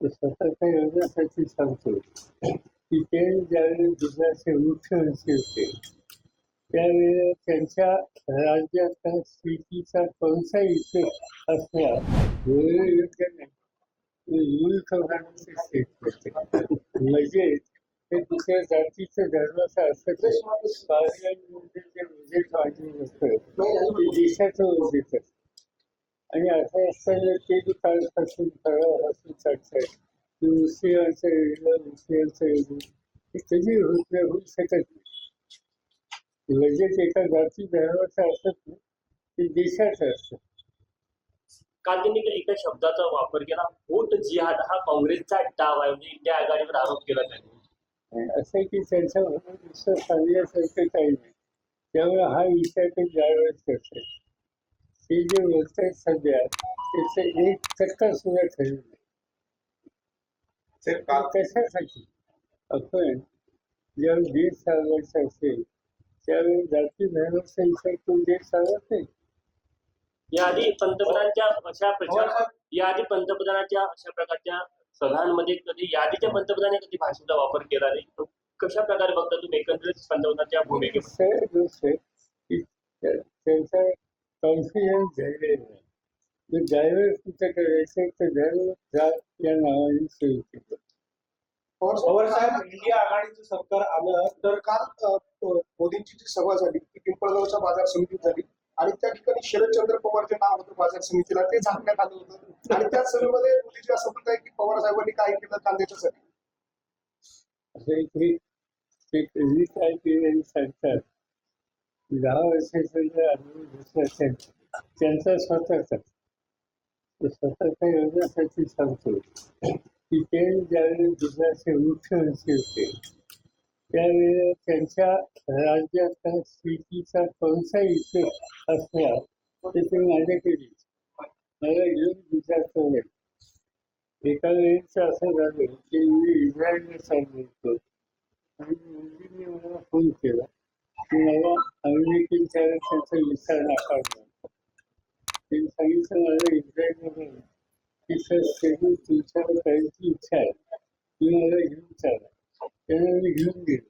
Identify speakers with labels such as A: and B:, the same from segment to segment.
A: स्वतःच्या योजनेसाठी सांगतो की ते ज्यावेळी गुजरातचे मुख्यमंत्री होते त्यावेळेला त्यांच्या राज्यात शेतीचा कोणताही इफेक्ट असला योग्य नाही. मूळ प्रमाणाचे शेत होते म्हणजे ते दुसऱ्या जातीचं धर्माचं असतं पार्लमेंटमध्ये जे उजेड वाढलेलं असतं ते देशाचं उजेड असतं. आणि असं असताना ते जे कालपासून असं चालतंय की मुस्लिमांचं वेगळं मुस्लिमांचं वेगळं हे कधी होऊ शकत नाही. बजेट एका जाती धर्माचं असत नाही, ते देशाचं असतं.
B: काल त्यांनी एका शब्दाचा वापर केला, वोट जिहाद हा काँग्रेसचा डाव आहे, म्हणजे इंडिया आघाडीवर आरोप केला त्यांनी.
A: असं आहे की त्यांच्या नुसतं सांगण्यासारखं काही नाही. त्यामुळे हा विषय ते ज्यावेळेस करतात ते जे बोलत आहेत सध्या त्याचं एक टक्का सुद्धा ठरलं नाही. कशासाठी आपण ज्यावेळी देश चालवायचा असेल त्यावेळी जाती धर्माचा विचार करून देश चालवत नाही.
B: याआधी पंतप्रधानांच्या अशा प्रकारच्या सभांमध्ये कधी याआधीच्या पंतप्रधानांनी कधी भाषेचा वापर केला नाही. कशा प्रकारे बघता तुम्ही एकंदरीत पंतप्रधानांच्या भूमिकेत?
A: त्यांचा कॉन्फिडन्स झालेला नाही. ज्यावेळेस कुठं करायचं तर धर्म जात या नावाने सुरू केलं.
C: पवार साहेब, इंडिया आघाडीचं सरकार आलं तर काल मोदींची जी सभा झाली ती पिंपळगावच्या बाजार समितीत झाली आणि त्या ठिकाणी शरदचंद्र पवारचे नाव होतं बाजार समितीला, ते झाकण्यात आलं होतं आणि त्याच सभेमध्ये मोदीजी असं म्हणत आहे की पवार साहेबांनी काय केलं कांद्याच्यासाठी.
A: कधी काय केलं सांगतात 10 वर्षाचा अनुभव घेतला त्यांचा स्वतःच्या योजनेसाठी सांगतो की ते ज्यावेळी गुजरातचे मुख्यमंत्री होते त्यावेळेला त्यांच्या राज्यात शेतीचा कोणताही इफेक्ट असला तर ते माझ्याकडे मला घेऊन गुजरातवर एका वेळेचं असं झालं की मी इस्रायलला चाललो होतो आणि मोदींनी मला फोन केला की मला अमेरिकेच्या त्यांचा विसा नाकारला. त्यांनी सांगितलं मला इस्रायलमध्ये की सर शेड्यूल तुमच्याकडे करायची इच्छा आहे तुम्ही मला घेऊन चाला. त्यांना मी घेऊन गेलो.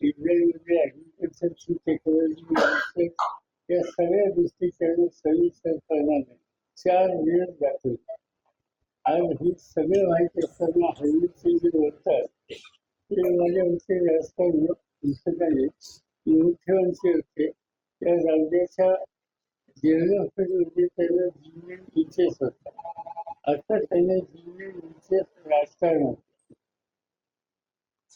A: इस्रायलमध्ये ॲग्रिकल्चरची टेक्नॉलॉजी या सगळ्या गोष्टी त्यांना सविस्तर करण्याने 4 दिवस जातो. आज हे सगळं माहिती असताना हल्लीचे जे बोलतात ते माझ्यापेक्षा जास्त दिसत आहे. मुख्यमंत्री होते त्या राज्याच्या डेव्हलपमेंटमध्ये त्यांना जिनियन इंटरेस्ट होता. आता त्यांना जिनियन इंटरेस्ट राजकारण होतं.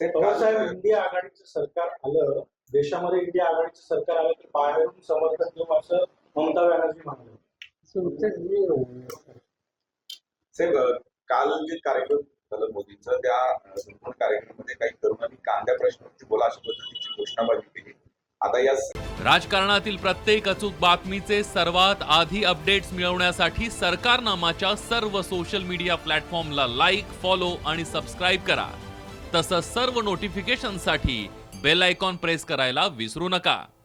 C: पवार साहेब, इंडिया आघाडीचं सरकार आलं, देशामध्ये इंडिया आघाडीचं सरकार आलं तर बाहेरून समर्थन देऊ असं ममता बॅनर्जी म्हणाले.
D: साहेब, काल जे कार्यक्रम झालं मोदींचं त्या कार्यक्रमामध्ये काही तरुणांनी कांद्या प्रश्नावरती बोला अशा पद्धतीची घोषणाबाजी केली. आता या
E: राजकारणातील प्रत्येक अचूक बातमीचे सर्वात आधी अपडेट्स मिळवण्यासाठी सरकारनामाच्या सर्व सोशल मीडिया प्लॅटफॉर्मला लाईक, फॉलो आणि सबस्क्राईब करा. तसंच सर्व नोटिफिकेशनसाठी बेल आयकॉन प्रेस करायला विसरू नका.